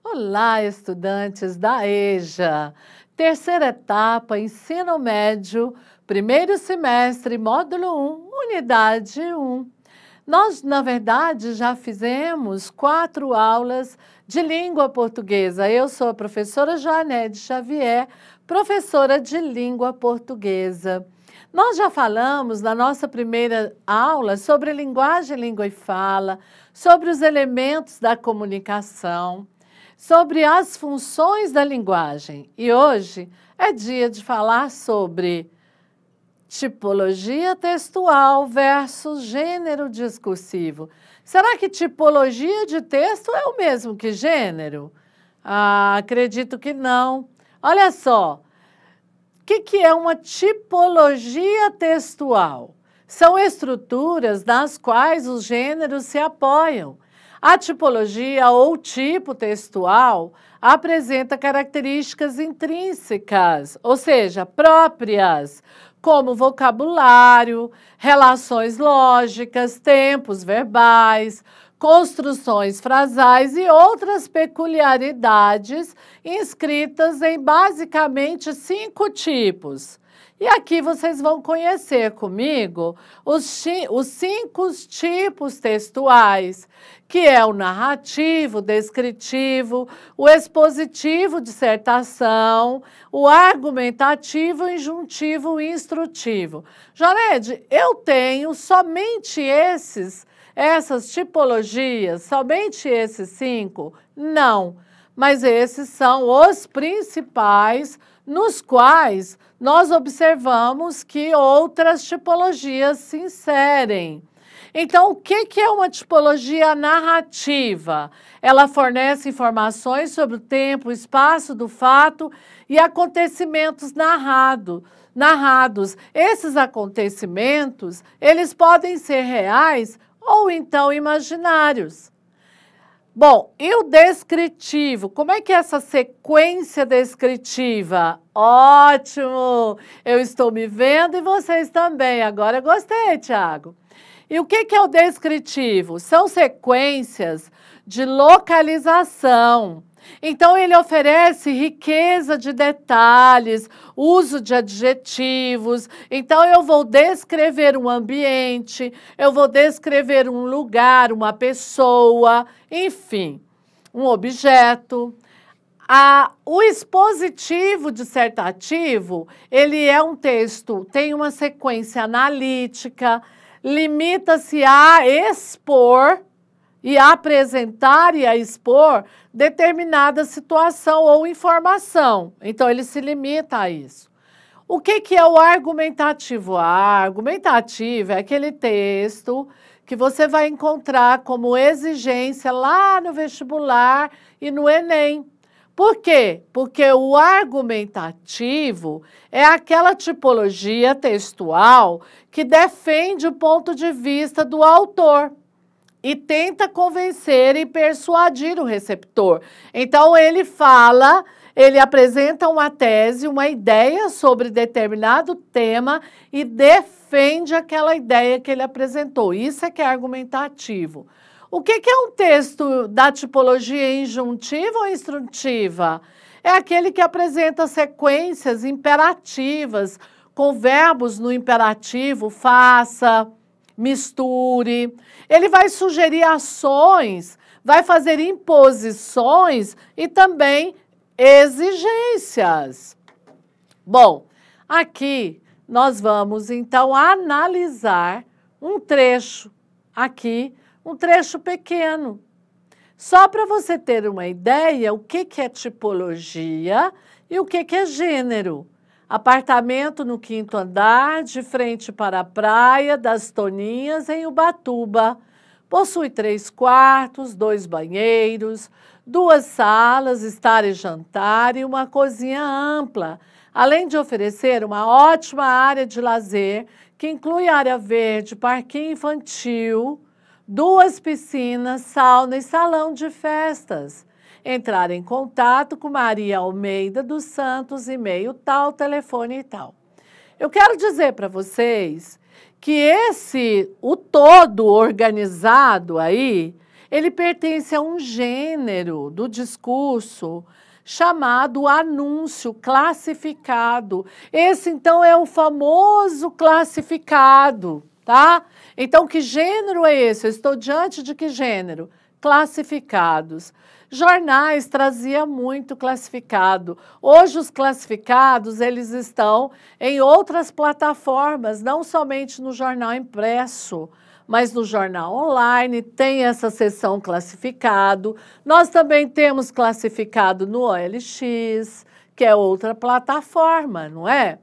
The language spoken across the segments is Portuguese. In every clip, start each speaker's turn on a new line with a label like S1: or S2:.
S1: Olá, estudantes da EJA. Terceira etapa, ensino médio, primeiro semestre, módulo 1, unidade 1. Nós, na verdade, já fizemos 4 aulas de língua portuguesa. Eu sou a professora Joanete Xavier, professora de língua portuguesa. Nós já falamos na nossa primeira aula sobre linguagem, língua e fala, sobre os elementos da comunicação, sobre as funções da linguagem. E hoje é dia de falar sobre tipologia textual versus gênero discursivo. Será que tipologia de texto é o mesmo que gênero? Acredito que não. Olha só, o que é uma tipologia textual? São estruturas nas quais os gêneros se apoiam. A tipologia ou tipo textual apresenta características intrínsecas, ou seja, próprias, como vocabulário, relações lógicas, tempos verbais, construções frasais e outras peculiaridades inscritas em basicamente 5 tipos. E aqui vocês vão conhecer comigo os 5 tipos textuais, que é o narrativo, descritivo, o expositivo, dissertação, o argumentativo, injuntivo e instrutivo. Janete, eu tenho somente essas tipologias, somente esses 5? Não, mas esses são os principais nos quais nós observamos que outras tipologias se inserem. Então, o que é uma tipologia narrativa? Ela fornece informações sobre o tempo, o espaço do fato e acontecimentos narrados. Esses acontecimentos, eles podem ser reais ou então imaginários. Bom, e o descritivo? Como é que é essa sequência descritiva? Ótimo! Eu estou me vendo e vocês também. Agora gostei, Tiago. E o que é o descritivo? São sequências de localização. Então, ele oferece riqueza de detalhes, uso de adjetivos. Então, eu vou descrever um ambiente, eu vou descrever um lugar, uma pessoa, enfim, um objeto. O expositivo dissertativo, ele é um texto, tem uma sequência analítica, limita-se a expor e a apresentar e a expor determinada situação ou informação. Então, ele se limita a isso. O que é o argumentativo? Argumentativo é aquele texto que você vai encontrar como exigência lá no vestibular e no Enem. Por quê? Porque o argumentativo é aquela tipologia textual que defende o ponto de vista do autor e tenta convencer e persuadir o receptor. Então, ele apresenta uma tese, uma ideia sobre determinado tema e defende aquela ideia que ele apresentou. Isso é que é argumentativo. O que é um texto da tipologia injuntiva ou instrutiva? É aquele que apresenta sequências imperativas, com verbos no imperativo, faça, misture. Ele vai sugerir ações, vai fazer imposições e também exigências. Bom, aqui nós vamos então analisar um trecho aqui, um trecho pequeno, só para você ter uma ideia o que é tipologia e o que é gênero. Apartamento no 5º andar, de frente para a praia das Toninhas, em Ubatuba. Possui 3 quartos, 2 banheiros, 2 salas, estar e jantar e uma cozinha ampla, além de oferecer uma ótima área de lazer, que inclui área verde, parquinho infantil, 2 piscinas, sauna e salão de festas. Entrar em contato com Maria Almeida dos Santos, e-mail tal, telefone e tal. Eu quero dizer para vocês que o todo organizado aí, ele pertence a um gênero do discurso chamado anúncio classificado. Esse, então, é o famoso classificado, tá? Então, que gênero é esse? Eu estou diante de que gênero? Classificados. Jornais trazia muito classificado. Hoje os classificados, eles estão em outras plataformas, não somente no jornal impresso, mas no jornal online tem essa seção classificado. Nós também temos classificado no OLX, que é outra plataforma, não é?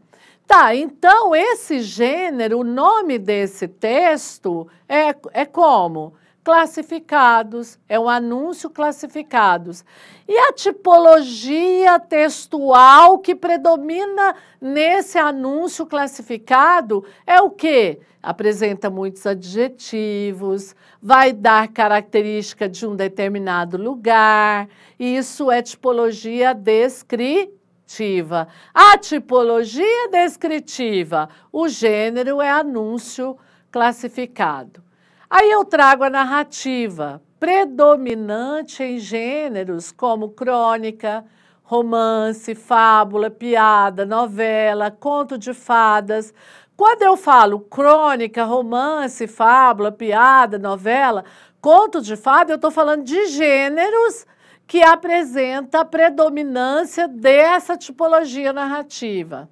S1: Tá, então esse gênero, o nome desse texto é como? Classificados, é um anúncio classificados. E a tipologia textual que predomina nesse anúncio classificado é o quê? Apresenta muitos adjetivos, vai dar característica de um determinado lugar, isso é tipologia descritiva. A tipologia descritiva, o gênero é anúncio classificado. Aí eu trago a narrativa, predominante em gêneros como crônica, romance, fábula, piada, novela, conto de fadas. Quando eu falo crônica, romance, fábula, piada, novela, conto de fada, eu estou falando de gêneros que apresentam a predominância dessa tipologia narrativa.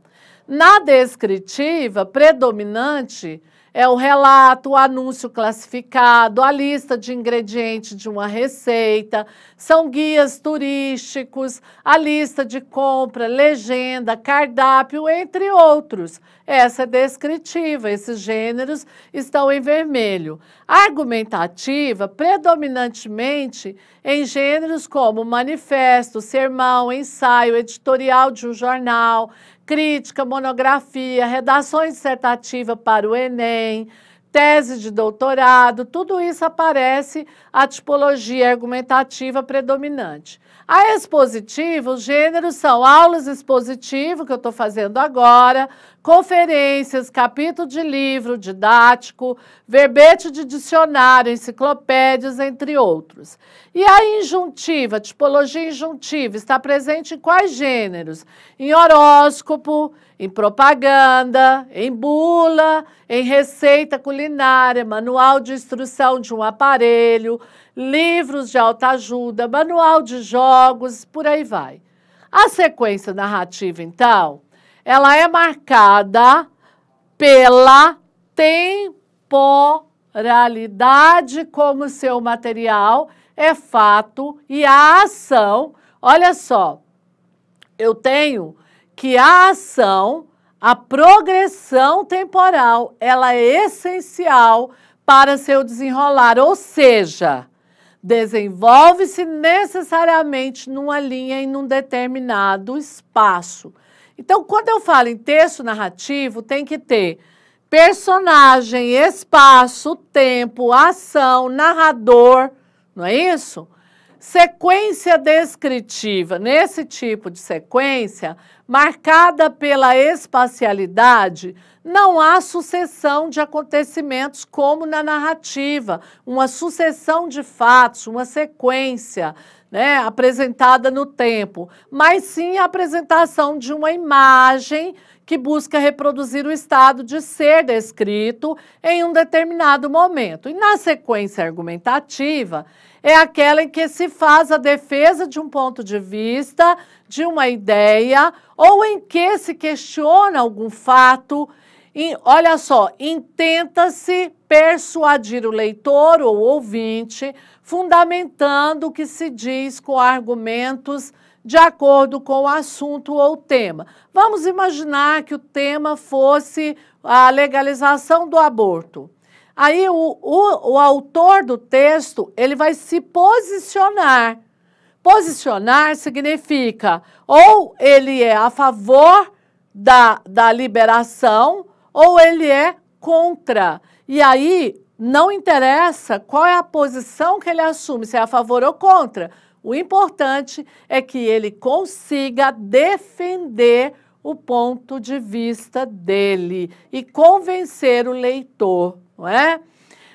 S1: Na descritiva, predominante é o relato, o anúncio classificado, a lista de ingredientes de uma receita, são guias turísticos, a lista de compra, legenda, cardápio, entre outros. Essa é descritiva, esses gêneros estão em vermelho. Argumentativa, predominantemente em gêneros como manifesto, sermão, ensaio, editorial de um jornal, crítica, monografia, redações dissertativa para o Enem, tese de doutorado, tudo isso aparece a tipologia argumentativa predominante. A expositiva, os gêneros são aulas expositivo, que eu estou fazendo agora, conferências, capítulo de livro didático, verbete de dicionário, enciclopédias, entre outros. E a injuntiva, tipologia injuntiva, está presente em quais gêneros? Em horóscopo, em propaganda, em bula, em receita culinária, manual de instrução de um aparelho, livros de autoajuda, manual de jogos, por aí vai. A sequência narrativa, então, ela é marcada pela temporalidade como seu material é fato e a ação. Olha só, eu tenho que a ação, a progressão temporal, ela é essencial para seu desenrolar, ou seja, desenvolve-se necessariamente numa linha em um determinado espaço. Então, quando eu falo em texto narrativo, tem que ter personagem, espaço, tempo, ação, narrador, não é isso? Sequência descritiva, nesse tipo de sequência, marcada pela espacialidade, não há sucessão de acontecimentos como na narrativa, uma sucessão de fatos, uma sequência, né, apresentada no tempo, mas sim a apresentação de uma imagem que busca reproduzir o estado de ser descrito em um determinado momento. E na sequência argumentativa, é aquela em que se faz a defesa de um ponto de vista, de uma ideia, ou em que se questiona algum fato. E, olha só, intenta-se persuadir o leitor ou ouvinte, fundamentando o que se diz com argumentos de acordo com o assunto ou tema. Vamos imaginar que o tema fosse a legalização do aborto. Aí o autor do texto, ele vai se posicionar. Posicionar significa ou ele é a favor da liberação ou ele é contra. E aí não interessa qual é a posição que ele assume, se é a favor ou contra. O importante é que ele consiga defender o ponto de vista dele e convencer o leitor, não é?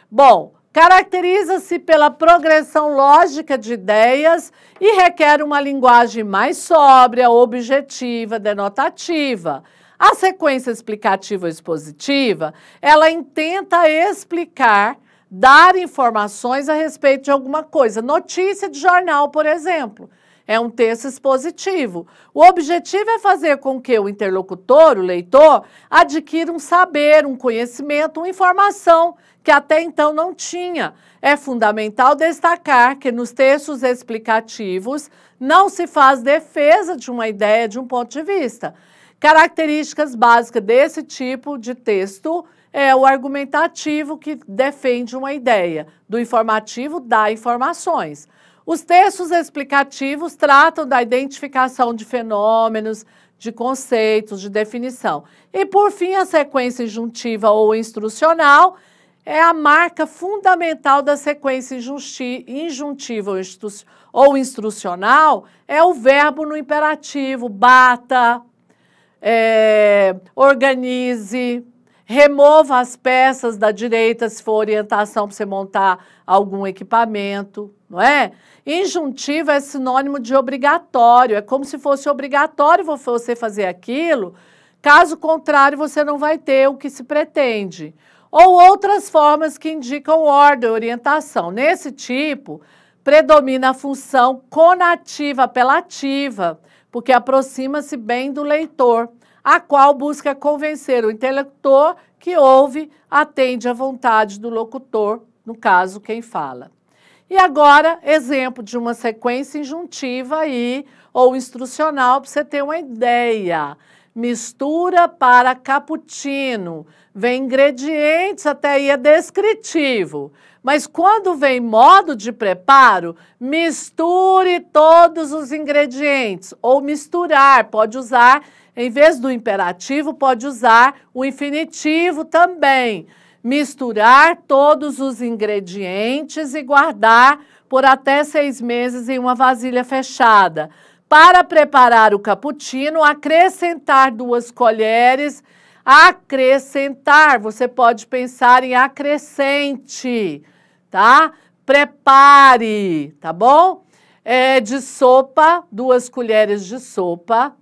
S1: Bom, Caracteriza-se pela progressão lógica de ideias e requer uma linguagem mais sóbria, objetiva, denotativa. A sequência explicativa ou expositiva, ela intenta explicar, dar informações a respeito de alguma coisa. Notícia de jornal, por exemplo, é um texto expositivo. O objetivo é fazer com que o interlocutor, o leitor, adquira um saber, um conhecimento, uma informação que até então não tinha. É fundamental destacar que nos textos explicativos não se faz defesa de uma ideia, de um ponto de vista. Características básicas desse tipo de texto é o argumentativo, que defende uma ideia, do informativo dá informações. Os textos explicativos tratam da identificação de fenômenos, de conceitos, de definição. E, por fim, a sequência injuntiva ou instrucional é a marca fundamental da sequência injuntiva ou instrucional, é o verbo no imperativo, bata, organize, remova as peças da direita se for orientação para você montar algum equipamento, não é? Injuntivo é sinônimo de obrigatório, é como se fosse obrigatório você fazer aquilo, caso contrário você não vai ter o que se pretende. Ou outras formas que indicam ordem, orientação. Nesse tipo, predomina a função conativa apelativa, porque aproxima-se bem do leitor, a qual busca convencer o interlocutor que ouve, atende à vontade do locutor, no caso, quem fala. E agora, exemplo de uma sequência injuntiva ou instrucional, para você ter uma ideia. Mistura para cappuccino. Vem ingredientes, até aí é descritivo. Mas quando vem modo de preparo, misture todos os ingredientes. Ou misturar, pode usar, em vez do imperativo, pode usar o infinitivo também. Misturar todos os ingredientes e guardar por até 6 meses em uma vasilha fechada. Para preparar o cappuccino, acrescentar 2 colheres. Acrescentar, você pode pensar em acrescente, tá? Prepare, tá bom? De sopa, 2 colheres de sopa.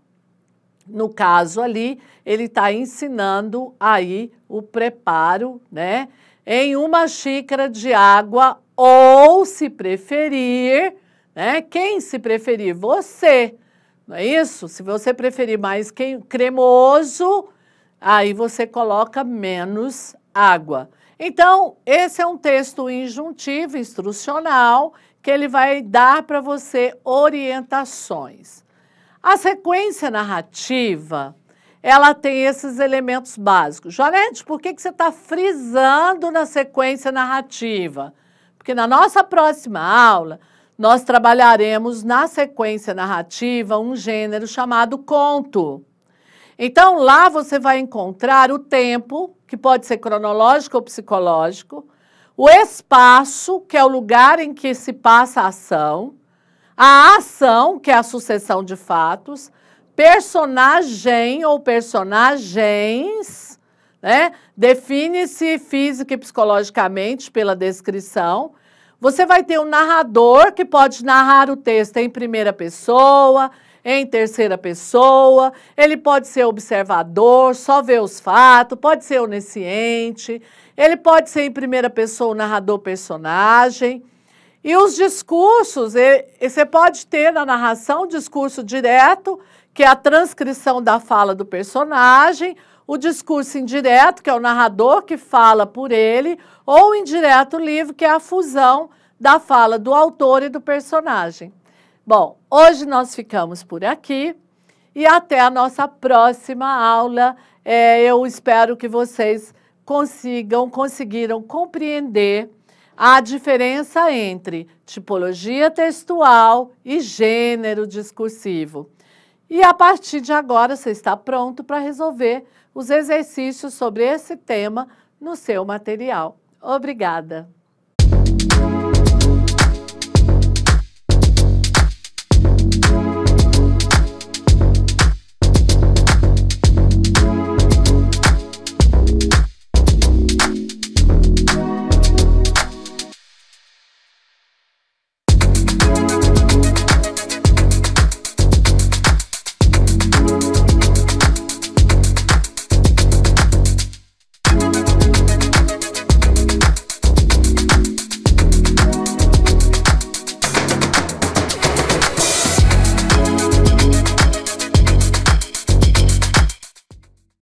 S1: No caso ali, ele está ensinando aí o preparo, né? Em 1 xícara de água, ou se preferir, né? Quem se preferir? Você, não é isso? Se você preferir mais cremoso, aí você coloca menos água. Então, esse é um texto injuntivo, instrucional, que ele vai dar para você orientações. A sequência narrativa, ela tem esses elementos básicos. Janete, por que você está frisando na sequência narrativa? Porque na nossa próxima aula, nós trabalharemos na sequência narrativa um gênero chamado conto. Então, lá você vai encontrar o tempo, que pode ser cronológico ou psicológico, o espaço, que é o lugar em que se passa a ação, que é a sucessão de fatos, personagem ou personagens, né? Define-se física e psicologicamente pela descrição. Você vai ter um narrador que pode narrar o texto em primeira pessoa, em terceira pessoa, ele pode ser observador, só ver os fatos, pode ser onisciente, ele pode ser em primeira pessoa o narrador personagem. E os discursos, você pode ter na narração discurso direto, que é a transcrição da fala do personagem, o discurso indireto, que é o narrador que fala por ele, ou o indireto livre, que é a fusão da fala do autor e do personagem. Bom, hoje nós ficamos por aqui e até a nossa próxima aula. Eu espero que vocês conseguiram compreender a diferença entre tipologia textual e gênero discursivo. E a partir de agora você está pronto para resolver os exercícios sobre esse tema no seu material. Obrigada!